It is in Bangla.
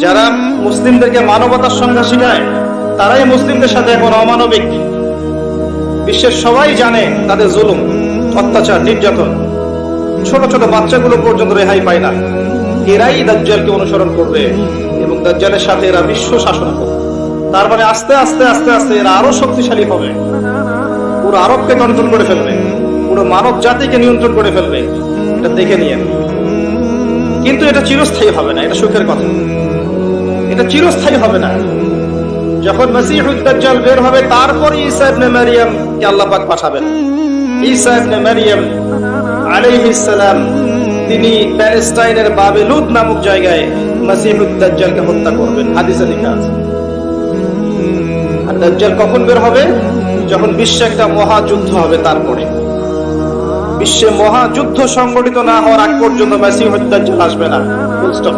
যারা মুসলিমদেরকে মানবতার সংজ্ঞা শিখায় তারাই মুসলিমদের সাথে এখন অমানবিক। বিশ্বের সবাই জানে তাদের জুলুম, অত্যাচার, নির্যাতন। ছোট ছোট বাচ্চাগুলো পর্যন্ত রেহাই পায় না। এরাই দাজ্জালকে অনুসরণ করবে এবং দাজ্জালের সাথে এরা বিশ্ব শাসন করবে। তার মানে আস্তে আস্তে আস্তে আস্তে এরা আরো শক্তিশালী হবে, পুরো আরবকে নিয়ন্ত্রণ করে ফেলবে, পুরো মানব জাতিকে নিয়ন্ত্রণ করে ফেলবে। এটা দেখে নিয়ে, কিন্তু এটা চিরস্থায়ী হবে না। এটা সুখের কথা, এটা চিরস্থায়ী হবে না। যখন মসিহুদ দাজ্জাল বের হবে তারপরে ঈসা ইবনে মারইয়াম কে আল্লাহ পাক পাঠাবেন। ঈসা ইবনে মারইয়াম আলাইহিস সালাম তিনি প্যালেস্টাইনের বাবেলুদ নামক জায়গায় মসিহুদ দাজ্জালকে হত্যা করবেন, হাদিসে লেখা আছে। আর দাজ্জাল কখন বের হবে? যখন বিশ্বে একটা মহাযুদ্ধ হবে। তারপরে বিশ্বে মহাযুদ্ধ সংগঠিত না হওয়ার আগ পর্যন্ত মসিহুদ দাজ্জাল আসবে না, ফুল স্টপ।